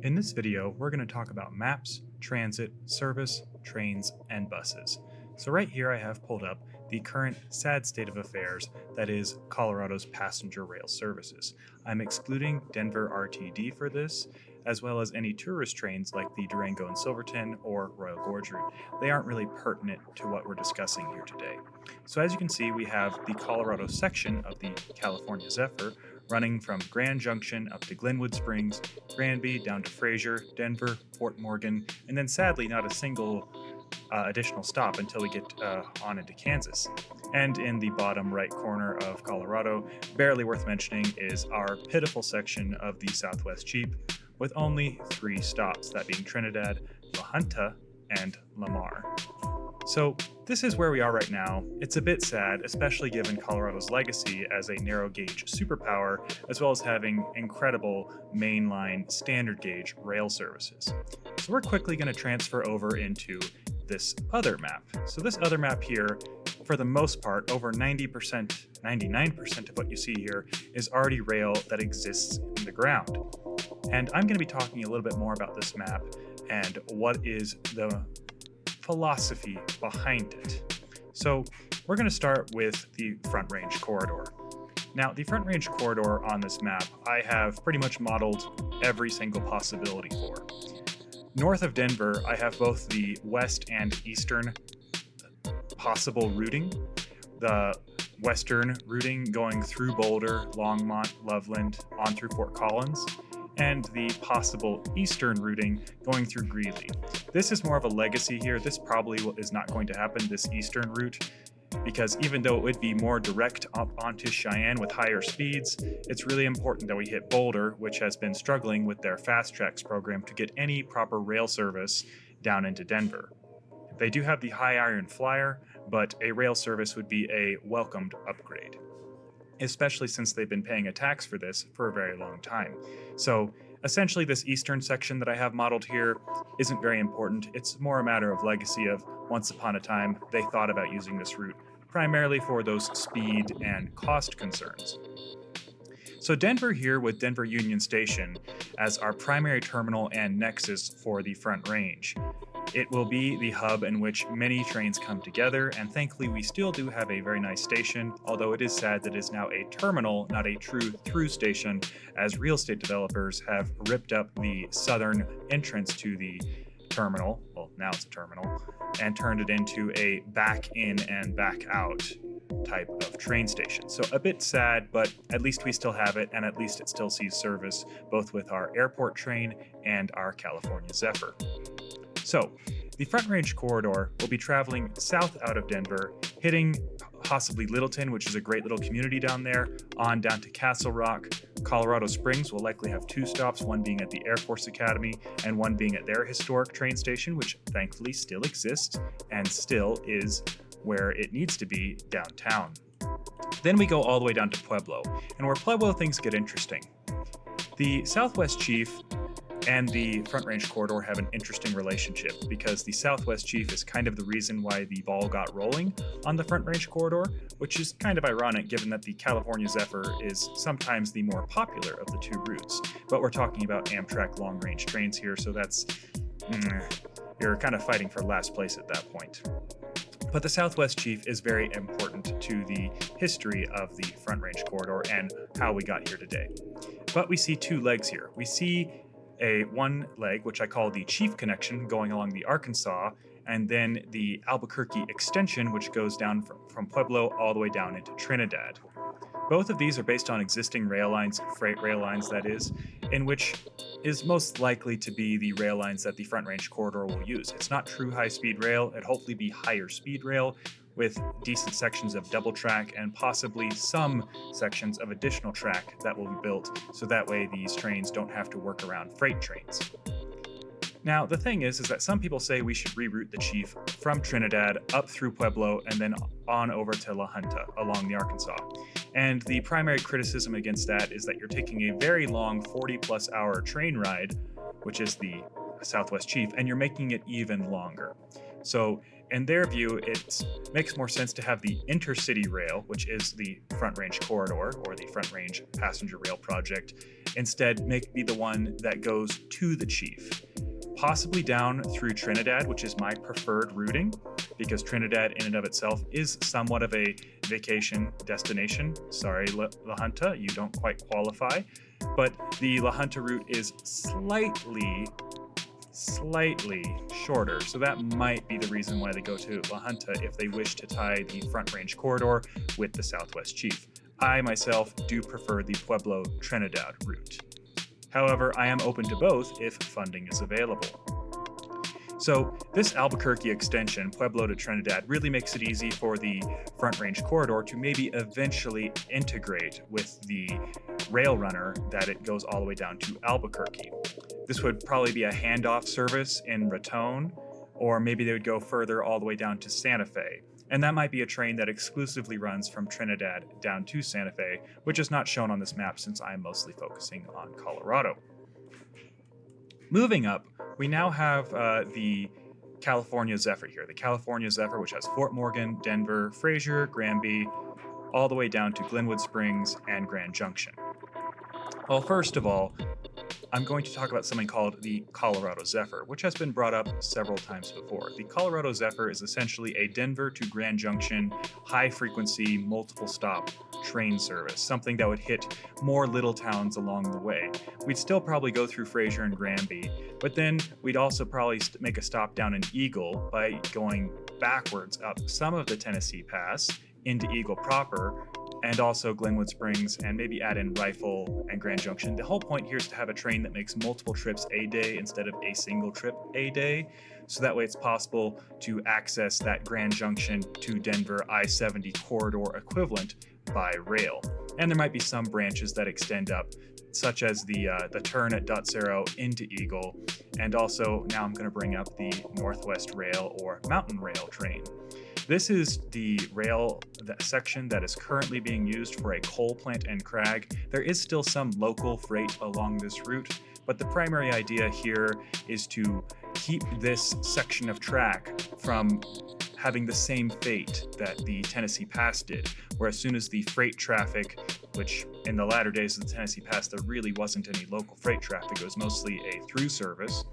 In this video, we're going to talk about maps, transit, service, trains, and buses. So right here I have pulled up the current sad state of affairs that is Colorado's passenger rail services. I'm excluding Denver RTD for this, as well as any tourist trains like the Durango and Silverton or Royal Gorge route. They aren't really pertinent to what we're discussing here today. So as you can see, we have the Colorado section of the California Zephyr running from Grand Junction up to Glenwood Springs, Granby down to Fraser, Denver, Fort Morgan, and then sadly not a single additional stop until we get on into Kansas. And in the bottom right corner of Colorado, barely worth mentioning, is our pitiful section of the Southwest Cheap with only 3 stops, that being Trinidad, La Junta, and Lamar. So this is where we are right now. It's a bit sad, especially given Colorado's legacy as a narrow gauge superpower, as well as having incredible mainline standard gauge rail services. So we're quickly going to transfer over into this other map. So this other map here, for the most part, over 90%, 99% of what you see here is already rail that exists in the ground. And I'm going to be talking a little bit more about this map and what is the philosophy behind it. So we're going to start with the Front Range corridor. Now, the Front Range corridor on this map, I have pretty much modeled every single possibility for. North of Denver, I have both the west and eastern possible routing. The western routing going through Boulder, Longmont, Loveland, on through Fort Collins, and the possible eastern routing going through Greeley. This is more of a legacy here. This probably is not going to happen, this eastern route, because even though it would be more direct up onto Cheyenne with higher speeds, it's really important that we hit Boulder, which has been struggling with their Fast Tracks program to get any proper rail service down into Denver. They do have the High Iron Flyer, but a rail service would be a welcomed upgrade, especially since they've been paying a tax for this for a very long time. So essentially this eastern section that I have modeled here isn't very important. It's more a matter of legacy of once upon a time they thought about using this route primarily for those speed and cost concerns. So Denver here with Denver Union Station as our primary terminal and nexus for the Front Range. It will be the hub in which many trains come together, and thankfully we still do have a very nice station, although it is sad that it is now a terminal, not a true through station, as real estate developers have ripped up the southern entrance to the terminal, well now it's a terminal, and turned it into a back in and back out type of train station. So a bit sad, but at least we still have it, and at least it still sees service both with our airport train and our California Zephyr. So the Front Range corridor will be traveling south out of Denver, hitting possibly Littleton, which is a great little community down there, on down to Castle Rock. Colorado Springs will likely have 2 stops, one being at the Air Force Academy and one being at their historic train station, which thankfully still exists and still is where it needs to be downtown. Then we go all the way down to Pueblo, and where Pueblo things get interesting. The Southwest Chief and the Front Range corridor have an interesting relationship because the Southwest Chief is kind of the reason why the ball got rolling on the Front Range corridor, which is kind of ironic given that the California Zephyr is sometimes the more popular of the 2 routes. But we're talking about Amtrak long-range trains here, so that's you're kind of fighting for last place at that point. But the Southwest Chief is very important to the history of the Front Range corridor and how we got here today. But we see 2 legs here. We see one leg, which I call the Chief Connection, going along the Arkansas, and then the Albuquerque Extension, which goes down from Pueblo all the way down into Trinidad. Both of these are based on existing rail lines, freight rail lines that is, in which is most likely to be the rail lines that the Front Range corridor will use. It's not true high-speed rail, it'll hopefully be higher speed rail, with decent sections of double track and possibly some sections of additional track that will be built, so that way these trains don't have to work around freight trains. Now, the thing is that some people say we should reroute the Chief from Trinidad up through Pueblo and then on over to La Junta along the Arkansas. And the primary criticism against that is that you're taking a very long 40-plus hour train ride, which is the Southwest Chief, and you're making it even longer. So in their view, it makes more sense to have the intercity rail, which is the Front Range corridor or the Front Range passenger rail project, instead be the one that goes to the chief. Possibly down through Trinidad, which is my preferred routing, because Trinidad in and of itself is somewhat of a vacation destination. Sorry, La Junta, you don't quite qualify. But the La Junta route is slightly shorter, so that might be the reason why they go to La Junta if they wish to tie the Front Range corridor with the Southwest Chief. I myself do prefer the Pueblo Trinidad route. However, I am open to both if funding is available. So this Albuquerque extension, Pueblo to Trinidad, really makes it easy for the Front Range corridor to maybe eventually integrate with the rail runner that it goes all the way down to Albuquerque. This would probably be a handoff service in Raton, or maybe they would go further all the way down to Santa Fe. And that might be a train that exclusively runs from Trinidad down to Santa Fe, which is not shown on this map since I'm mostly focusing on Colorado. Moving up, we now have the California Zephyr here. The California Zephyr, which has Fort Morgan, Denver, Fraser, Granby, all the way down to Glenwood Springs and Grand Junction. Well, first of all, I'm going to talk about something called the Colorado Zephyr, which has been brought up several times before. The Colorado Zephyr is essentially a Denver to Grand Junction, high-frequency, multiple-stop train service, something that would hit more little towns along the way. We'd still probably go through Fraser and Granby, but then we'd also probably make a stop down in Eagle by going backwards up some of the Tennessee Pass into Eagle proper, and also Glenwood Springs, and maybe add in Rifle and Grand Junction. The whole point here is to have a train that makes multiple trips a day instead of a single trip a day, so that way it's possible to access that Grand Junction to Denver I-70 corridor equivalent by rail. And there might be some branches that extend up, such as the turn at Dot Zero into Eagle, and also now I'm going to bring up the Northwest Rail or Mountain Rail train. This is the rail section that is currently being used for a coal plant and crag. There is still some local freight along this route, but the primary idea here is to keep this section of track from having the same fate that the Tennessee Pass did, where as soon as the freight traffic, which in the latter days of the Tennessee Pass, there really wasn't any local freight traffic, it was mostly a through service.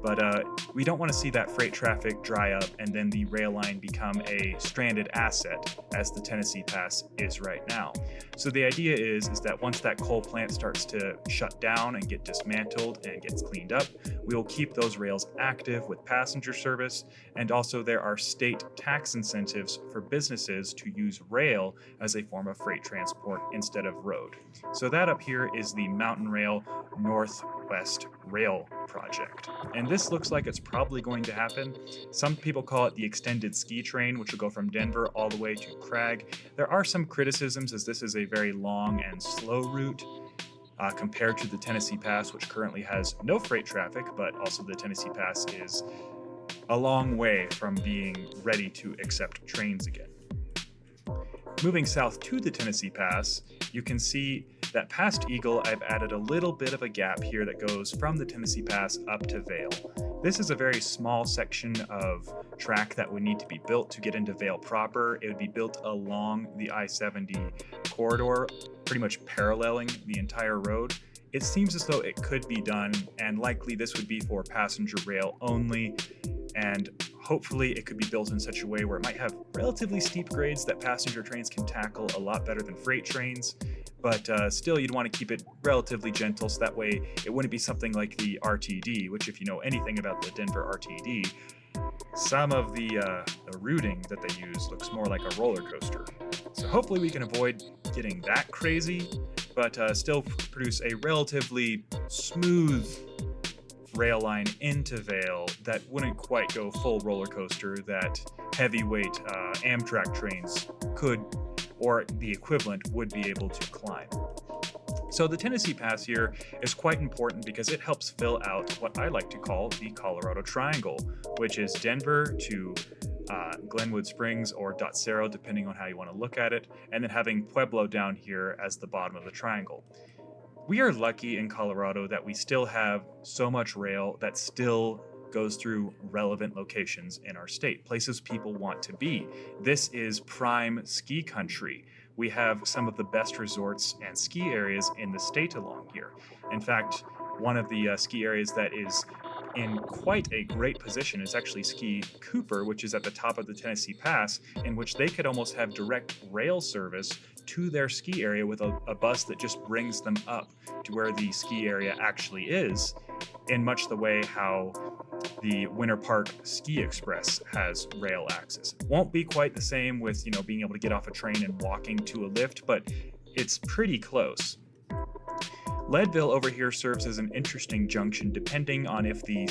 But we don't want to see that freight traffic dry up and then the rail line become a stranded asset, as the Tennessee Pass is right now. So the idea is that once that coal plant starts to shut down and get dismantled and gets cleaned up, we will keep those rails active with passenger service, and also there are state tax incentives for businesses to use rail as a form of freight transport instead of road. So that up here is the Mountain Rail Northwest Rail project. And this looks like it's probably going to happen. Some people call it the extended ski train, which will go from Denver all the way to Crag. There are some criticisms, as this is a very long and slow route compared to the Tennessee Pass, which currently has no freight traffic, but also the Tennessee Pass is a long way from being ready to accept trains again. Moving south to the Tennessee Pass, you can see that past Eagle, I've added a little bit of a gap here that goes from the Tennessee Pass up to Vail. This is a very small section of track that would need to be built to get into Vail proper. It would be built along the I-70 corridor, pretty much paralleling the entire road. It seems as though it could be done, and likely this would be for passenger rail only, and hopefully it could be built in such a way where it might have relatively steep grades that passenger trains can tackle a lot better than freight trains, but still you'd want to keep it relatively gentle, so that way it wouldn't be something like the RTD, which if you know anything about the Denver RTD, some of the routing that they use looks more like a roller coaster. So hopefully we can avoid getting that crazy, but still produce a relatively smooth rail line into Vail that wouldn't quite go full roller coaster that heavyweight Amtrak trains could, or the equivalent, would be able to climb. So the Tennessee Pass here is quite important because it helps fill out what I like to call the Colorado Triangle, which is Denver to Glenwood Springs or Dot Zero, depending on how you want to look at it, and then having Pueblo down here as the bottom of the triangle. We are lucky in Colorado that we still have so much rail that still goes through relevant locations in our state, places people want to be. This is prime ski country. we have some of the best resorts and ski areas in the state along here. In fact, one of the ski areas that is in quite a great position is actually Ski Cooper, which is at the top of the Tennessee Pass, in which they could almost have direct rail service to their ski area with a bus that just brings them up to where the ski area actually is, in much the way how the Winter Park Ski Express has rail access. It won't be quite the same with, being able to get off a train and walking to a lift, but it's pretty close. Leadville over here serves as an interesting junction depending on if the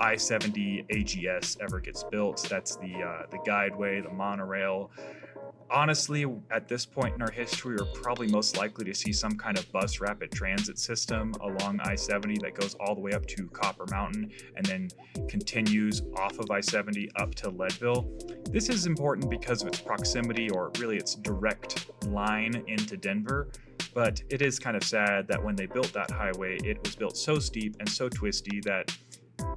I-70 AGS ever gets built. That's the guideway, the monorail. Honestly, at this point in our history, we're probably most likely to see some kind of bus rapid transit system along I-70 that goes all the way up to Copper Mountain and then continues off of I-70 up to Leadville. This is important because of its proximity, or really its direct line into Denver. But it is kind of sad that when they built that highway, it was built so steep and so twisty that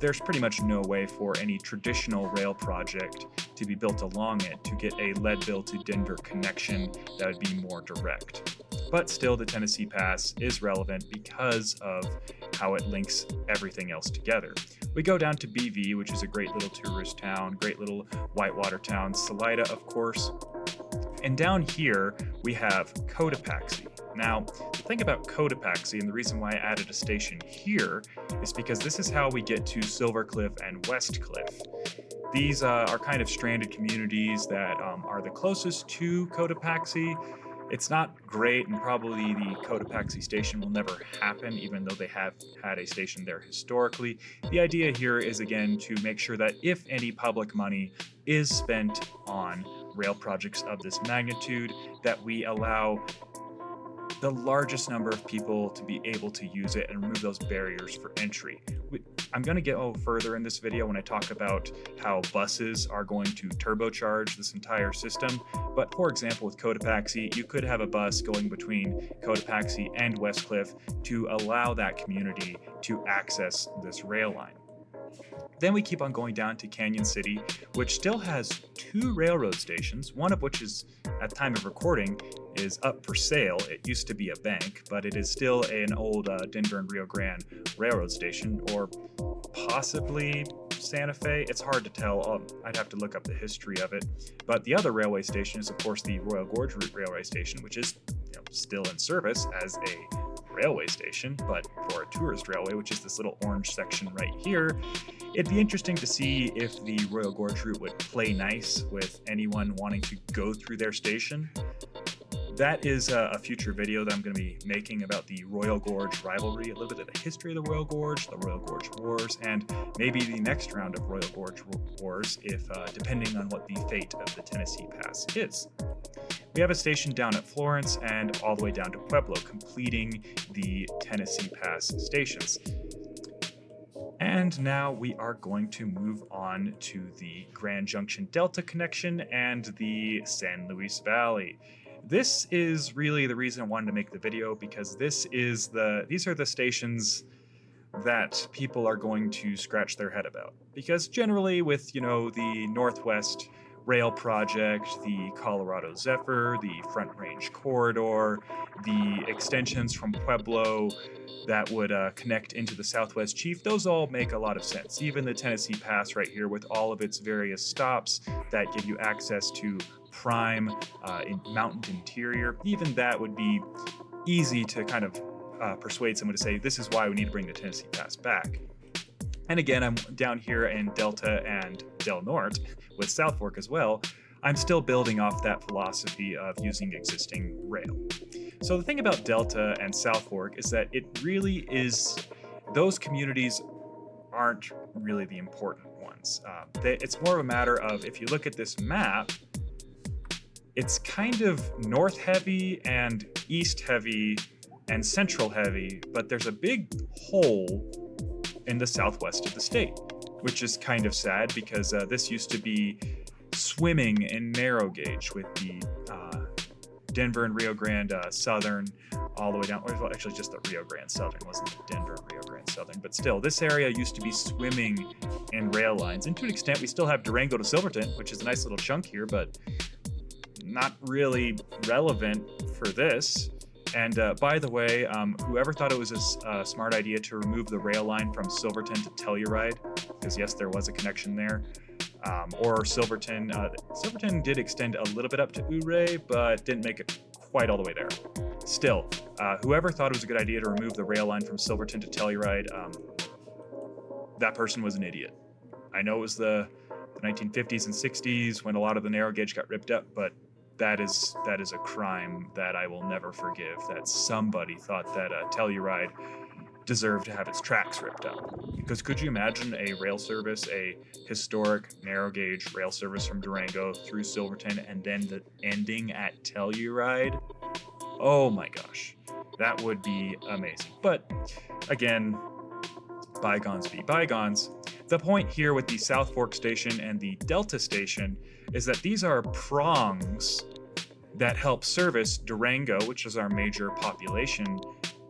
there's pretty much no way for any traditional rail project to be built along it to get a Leadville to Denver connection that would be more direct. But still, the Tennessee Pass is relevant because of how it links everything else together. We go down to BV, which is a great little tourist town, great little whitewater town, Salida, of course. And down here, we have Cotopaxi. Now, the thing about Cotopaxi, and the reason why I added a station here, is because this is how we get to Silver Cliff and West Cliff. These are kind of stranded communities that are the closest to Cotopaxi. It's not great, and probably the Cotopaxi station will never happen, even though they have had a station there historically. The idea here is, again, to make sure that if any public money is spent on rail projects of this magnitude, that we allow the largest number of people to be able to use it and remove those barriers for entry. I'm going to go further in this video when I talk about how buses are going to turbocharge this entire system. But for example, with Cotopaxi, you could have a bus going between Cotopaxi and West Cliff to allow that community to access this rail line. Then we keep on going down to Canyon City, which still has 2 railroad stations, one of which is, at the time of recording, is up for sale. It used to be a bank, but it is still an old Denver and Rio Grande railroad station, or possibly Santa Fe. It's hard to tell. I'd have to look up the history of it. But the other railway station is, of course, the Royal Gorge Route Railway Station, which is still in service as a railway station, but for a tourist railway, which is this little orange section right here. It'd be interesting to see if the Royal Gorge route would play nice with anyone wanting to go through their station. That is a future video that I'm going to be making about the Royal Gorge rivalry, a little bit of the history of the Royal Gorge Wars, and maybe the next round of Royal Gorge Wars, if depending on what the fate of the Tennessee Pass is. We have a station down at Florence and all the way down to Pueblo, completing the Tennessee Pass stations. And now we are going to move on to the Grand Junction Delta connection and the San Luis Valley. This is really the reason I wanted to make the video, because these are the stations that people are going to scratch their head about. Because generally with, the Northwest Rail Project, the Colorado Zephyr, the Front Range Corridor, the extensions from Pueblo that would connect into the Southwest Chief, those all make a lot of sense. Even the Tennessee Pass right here with all of its various stops that give you access to prime mountain interior, even that would be easy to kind of persuade someone to say, this is why we need to bring the Tennessee Pass back. And again, I'm down here in Delta and Del Norte with South Fork as well. I'm still building off that philosophy of using existing rail. So the thing about Delta and South Fork is that it really is, those communities aren't really the important ones. It's more of a matter of, if you look at this map, it's kind of north heavy and east heavy and central heavy, but there's a big hole in the southwest of the state, which is kind of sad because this used to be swimming in narrow gauge with the Denver and Rio Grande Southern all the way down, or actually just the Rio Grande Southern, wasn't the Denver and Rio Grande Southern, but still, this area used to be swimming in rail lines. And to an extent, we still have Durango to Silverton, which is a nice little chunk here, but not really relevant for this. And by the way, whoever thought it was a smart idea to remove the rail line from Silverton to Telluride, because yes, there was a connection there, or Silverton. Silverton did extend a little bit up to Ouray, but didn't make it quite all the way there. Still, whoever thought it was a good idea to remove the rail line from Silverton to Telluride, that person was an idiot. I know it was the 1950s and 60s when a lot of the narrow gauge got ripped up, but that is a crime that I will never forgive, that somebody thought that Telluride deserved to have its tracks ripped up. Because could you imagine a rail service, a historic narrow gauge rail service from Durango through Silverton and then the ending at Telluride? Oh my gosh, that would be amazing. But again, bygones be bygones. The point here with the South Fork Station and the Delta Station is that these are prongs that help service Durango, which is our major population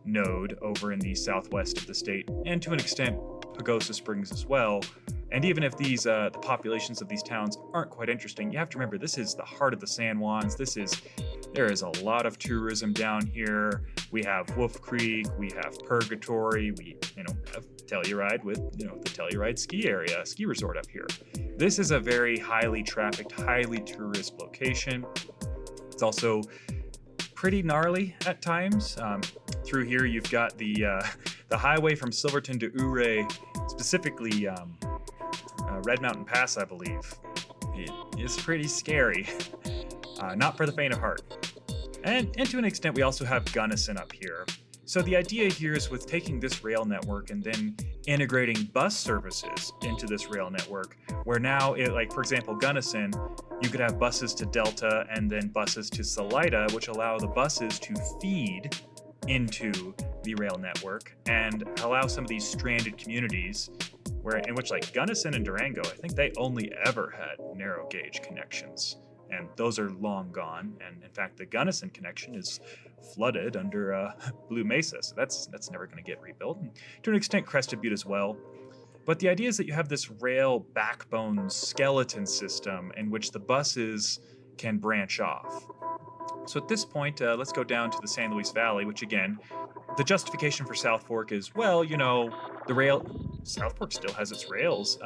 node over in the southwest of the state, and to an extent Pagosa Springs as well. And even if these the populations of these towns aren't quite interesting, you have to remember this is the heart of the San Juans. There is a lot of tourism down here. We have Wolf Creek, we have Purgatory, we have Telluride with the Telluride ski resort up here. This is a very highly trafficked, highly tourist location. It's also pretty gnarly at times. Through here, you've got the highway from Silverton to Ouray, specifically Red Mountain Pass, I believe. It is pretty scary. Not for the faint of heart. And to an extent, we also have Gunnison up here. So the idea here is with taking this rail network and then integrating bus services into this rail network, where now, for example, Gunnison, you could have buses to Delta and then buses to Salida, which allow the buses to feed into the rail network and allow some of these stranded communities in which like Gunnison and Durango, I think they only ever had narrow gauge connections. And those are long gone. And in fact, the Gunnison connection is flooded under Blue Mesa. So that's never going to get rebuilt. And to an extent, Crested Butte as well. But the idea is that you have this rail backbone skeleton system in which the buses can branch off. So at this point, let's go down to the San Luis Valley, which again, the justification for South Fork is, South Fork still has its rails.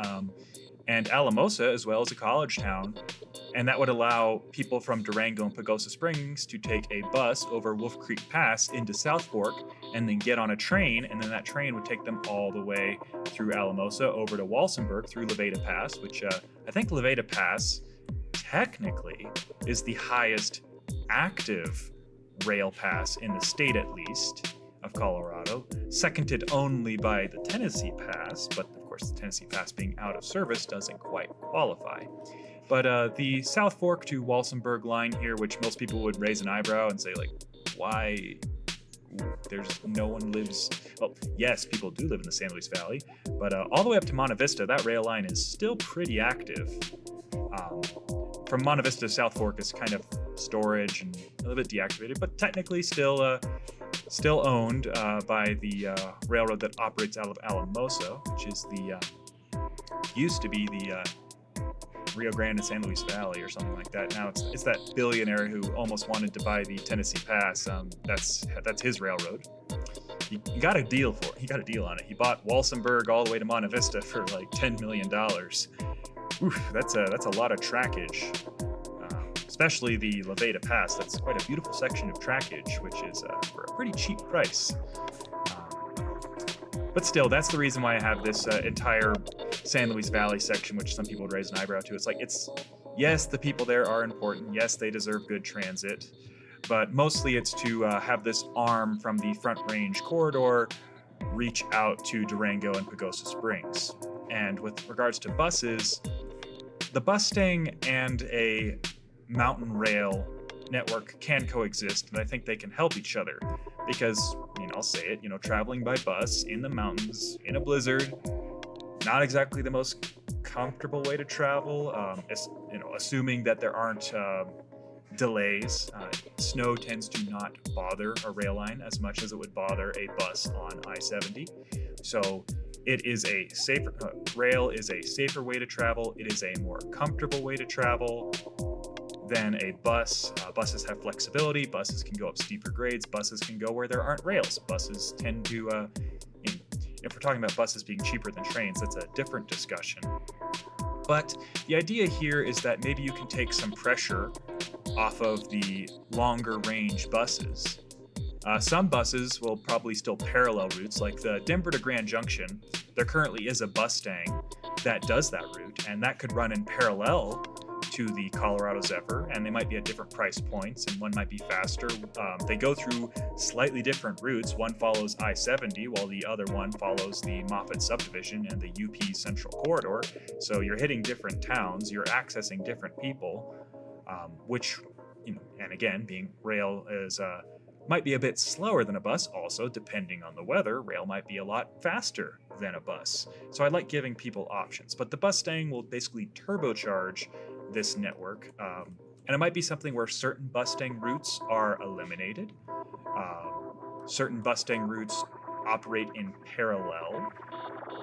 And Alamosa as well as a college town, and that would allow people from Durango and Pagosa Springs to take a bus over Wolf Creek Pass into South Fork and then get on a train, and then that train would take them all the way through Alamosa over to Walsenburg through Levada Pass, which I think Levada Pass technically is the highest active rail pass in the state, at least, of Colorado, seconded only by the Tennessee Pass, but of course the Tennessee Pass being out of service doesn't quite qualify. But the South Fork to Walsenburg line here, which most people would raise an eyebrow and say, like, why? There's no one lives. Well, yes, people do live in the San Luis Valley, but all the way up to Monte Vista, that rail line is still pretty active. From Monte Vista to South Fork is kind of storage and a little bit deactivated, but technically still owned by the railroad that operates out of Alamosa, which is used to be the Rio Grande and San Luis Valley or something like that. Now it's that billionaire who almost wanted to buy the Tennessee Pass. That's his railroad. He got a deal for it. He got a deal on it. He bought Walsenburg all the way to Monte Vista for like $10 million. Oof, that's a lot of trackage. Especially the Levada Pass. That's quite a beautiful section of trackage, which is for a pretty cheap price. But still, that's the reason why I have this entire San Luis Valley section, which some people would raise an eyebrow to. It's like, yes, the people there are important. Yes, they deserve good transit. But mostly it's to have this arm from the Front Range corridor reach out to Durango and Pagosa Springs. And with regards to buses, the Bustang and a mountain rail network can coexist, and I think they can help each other because, I'll say it, traveling by bus in the mountains in a blizzard, not exactly the most comfortable way to travel, assuming that there aren't delays. Snow tends to not bother a rail line as much as it would bother a bus on I-70. So it is a rail is a safer way to travel. It is a more comfortable way to travel. than a bus. Buses have flexibility. Buses can go up steeper grades. Buses can go where there aren't rails. Buses tend to, if we're talking about buses being cheaper than trains, that's a different discussion. But the idea here is that maybe you can take some pressure off of the longer range buses. Some buses will probably still parallel routes, like the Denver to Grand Junction. There currently is a Mustang that does that route, and that could run in parallel to the Colorado Zephyr, and they might be at different price points, and one might be faster. They go through slightly different routes. One follows I-70, while the other one follows the Moffat subdivision and the UP Central Corridor. So you're hitting different towns, you're accessing different people, which, and again, being rail is might be a bit slower than a bus. Also, depending on the weather, rail might be a lot faster than a bus. So I like giving people options, but the Mustang will basically turbocharge this network, and it might be something where certain Mustang routes are eliminated. Certain Mustang routes operate in parallel,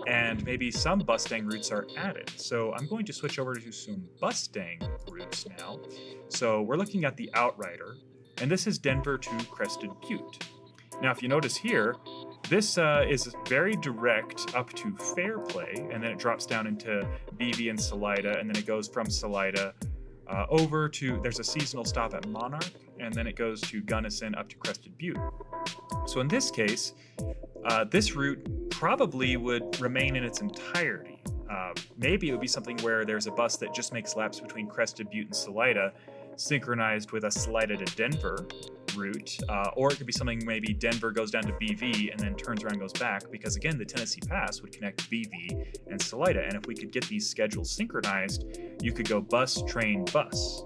and maybe some Mustang routes are added. So I'm going to switch over to some Mustang routes now. So we're looking at the Outrider, and this is Denver to Crested Butte. Now, if you notice here, this is very direct up to Fairplay, and then it drops down into BV and Salida, and then it goes from Salida over to, there's a seasonal stop at Monarch, and then it goes to Gunnison up to Crested Butte. So in this case, this route probably would remain in its entirety. Maybe it would be something where there's a bus that just makes laps between Crested Butte and Salida, synchronized with a Salida to Denver route, or it could be something maybe Denver goes down to BV and then turns around and goes back, because again, the Tennessee Pass would connect BV and Salida, and if we could get these schedules synchronized, you could go bus, train, bus.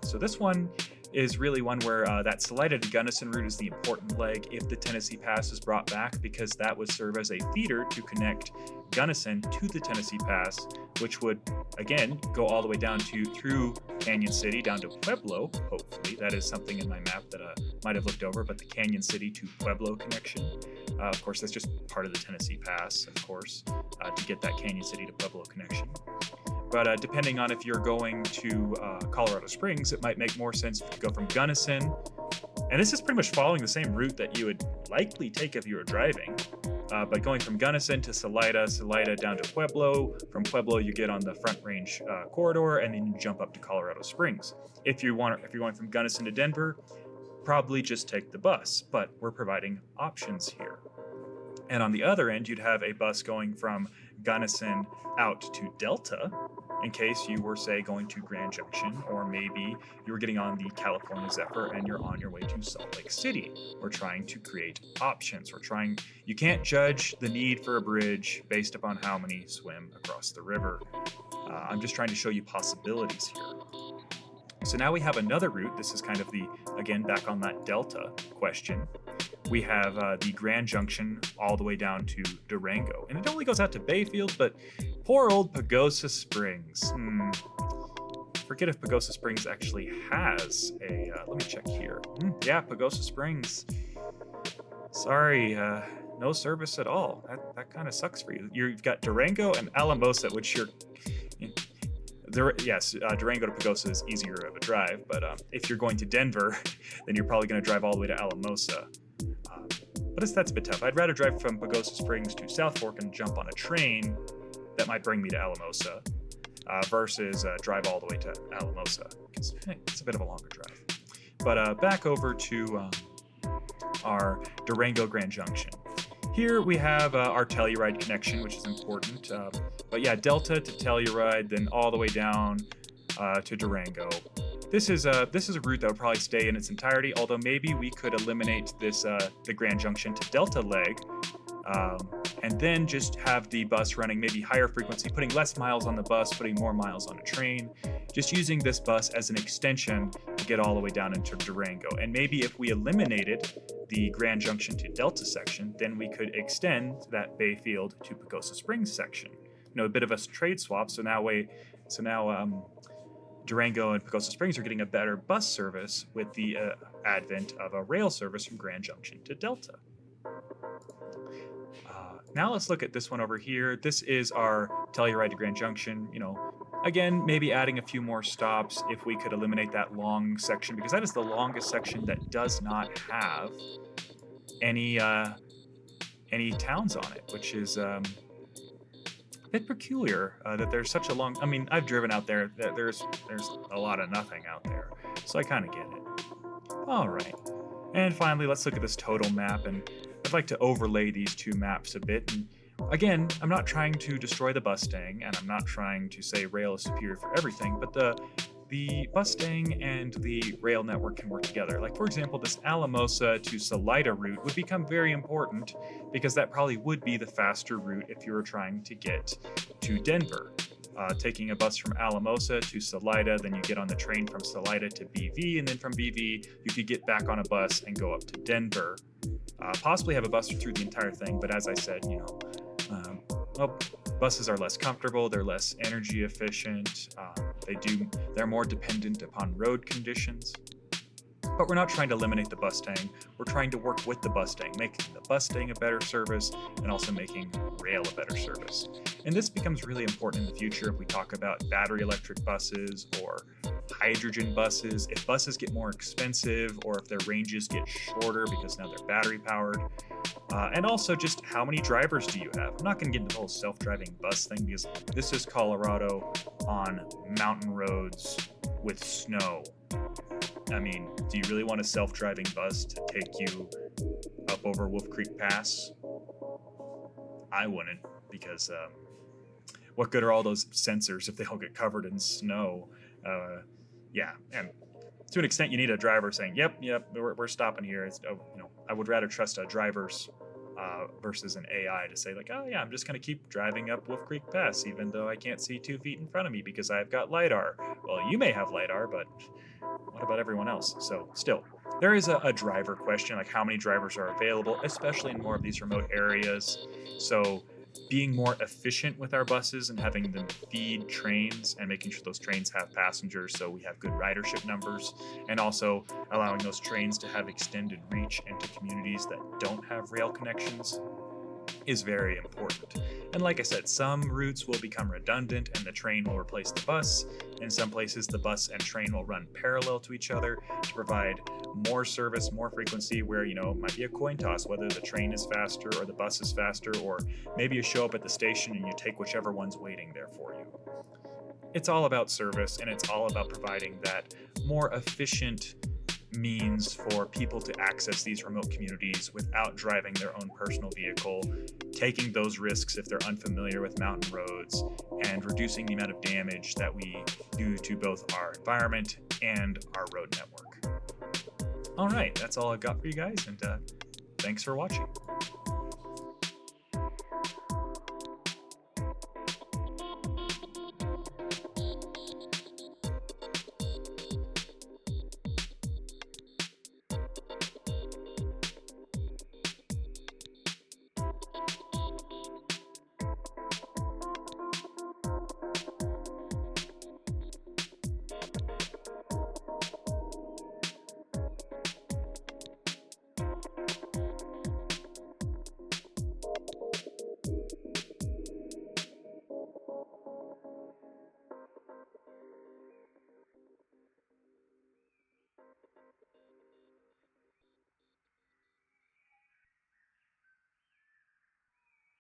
So this one is really one where that Salida to Gunnison route is the important leg if the Tennessee Pass is brought back, because that would serve as a feeder to connect Gunnison to the Tennessee Pass, which would again go all the way down to through Canyon City down to Pueblo. Hopefully that is something in my map that I might have looked over, but the Canyon City to Pueblo connection, of course that's just part of the Tennessee Pass, of course, to get that Canyon City to Pueblo connection. But depending on if you're going to Colorado Springs, it might make more sense if you go from Gunnison. And this is pretty much following the same route that you would likely take if you were driving. But going from Gunnison to Salida, Salida down to Pueblo. From Pueblo, you get on the Front Range corridor, and then you jump up to Colorado Springs. If you're going from Gunnison to Denver, probably just take the bus. But we're providing options here. And on the other end, you'd have a bus going from Gunnison out to Delta, in case you were, say, going to Grand Junction, or maybe you were getting on the California Zephyr and you're on your way to Salt Lake City. We're trying to create options. You can't judge the need for a bridge based upon how many swim across the river. I'm just trying to show you possibilities here. So now we have another route. This is kind of again, back on that Delta question. We have the Grand Junction all the way down to Durango. And it only goes out to Bayfield, but poor old Pagosa Springs. Forget if Pagosa Springs actually has a, let me check here. Yeah, Pagosa Springs. Sorry, no service at all. That kind of sucks for you. You've got Durango and Alamosa, which Durango to Pagosa is easier of a drive, but if you're going to Denver, then you're probably going to drive all the way to Alamosa. But that's a bit tough. I'd rather drive from Pagosa Springs to South Fork and jump on a train that might bring me to Alamosa versus drive all the way to Alamosa. It's a bit of a longer drive. But back over to our Durango Grand Junction. Here we have our Telluride connection, which is important. But yeah, Delta to Telluride, then all the way down to Durango. This is a route that would probably stay in its entirety, although maybe we could eliminate this the Grand Junction to Delta leg, and then just have the bus running maybe higher frequency, putting less miles on the bus, putting more miles on a train, just using this bus as an extension to get all the way down into Durango. And maybe if we eliminated the Grand Junction to Delta section, then we could extend that Bayfield to Pagosa Springs section. A bit of a trade swap. So now Durango and Pagosa Springs are getting a better bus service with the advent of a rail service from Grand Junction to Delta. Now let's look at this one over here. This is our Telluride to Grand Junction. Again, maybe adding a few more stops if we could eliminate that long section, because that is the longest section that does not have any towns on it, which is a bit peculiar that there's such a long. I mean, I've driven out there. There's a lot of nothing out there, so I kind of get it. All right, and finally, let's look at this total map, and I'd like to overlay these two maps a bit. And again, I'm not trying to destroy the Mustang, and I'm not trying to say rail is superior for everything, but the Mustang and the rail network can work together. Like, for example, this Alamosa to Salida route would become very important because that probably would be the faster route if you were trying to get to Denver. Taking a bus from Alamosa to Salida, then you get on the train from Salida to BV, and then from BV, you could get back on a bus and go up to Denver. Possibly have a bus through the entire thing, but as I said, buses are less comfortable, they're less energy efficient, they're more dependent upon road conditions. But we're not trying to eliminate the Mustang, we're trying to work with the Mustang, making the Mustang a better service and also making rail a better service. And this becomes really important in the future if we talk about battery electric buses or hydrogen buses, if buses get more expensive or if their ranges get shorter because now they're battery powered. And also just how many drivers do you have? I'm not going to get into the whole self-driving bus thing because this is Colorado on mountain roads with snow. I mean, do you really want a self-driving bus to take you up over Wolf Creek Pass? I wouldn't, because what good are all those sensors if they all get covered in snow? Yeah, and to an extent, you need a driver saying, "Yep, we're stopping here." I would rather trust a driver's versus an AI to say like, "Oh yeah, I'm just going to keep driving up Wolf Creek Pass, even though I can't see 2 feet in front of me because I've got LiDAR." Well, you may have LiDAR, but what about everyone else? So still, there is a driver question, like how many drivers are available, especially in more of these remote areas. So being more efficient with our buses and having them feed trains and making sure those trains have passengers so we have good ridership numbers, and also allowing those trains to have extended reach into communities that don't have rail connections is very important. And like I said, some routes will become redundant and the train will replace the bus. In some places, the bus and train will run parallel to each other to provide more service, more frequency, where, it might be a coin toss whether the train is faster or the bus is faster, or maybe you show up at the station and you take whichever one's waiting there for you. It's all about service, and it's all about providing that more efficient means for people to access these remote communities without driving their own personal vehicle, taking those risks if they're unfamiliar with mountain roads, and reducing the amount of damage that we do to both our environment and our road network. All right, that's all I've got for you guys, and thanks for watching.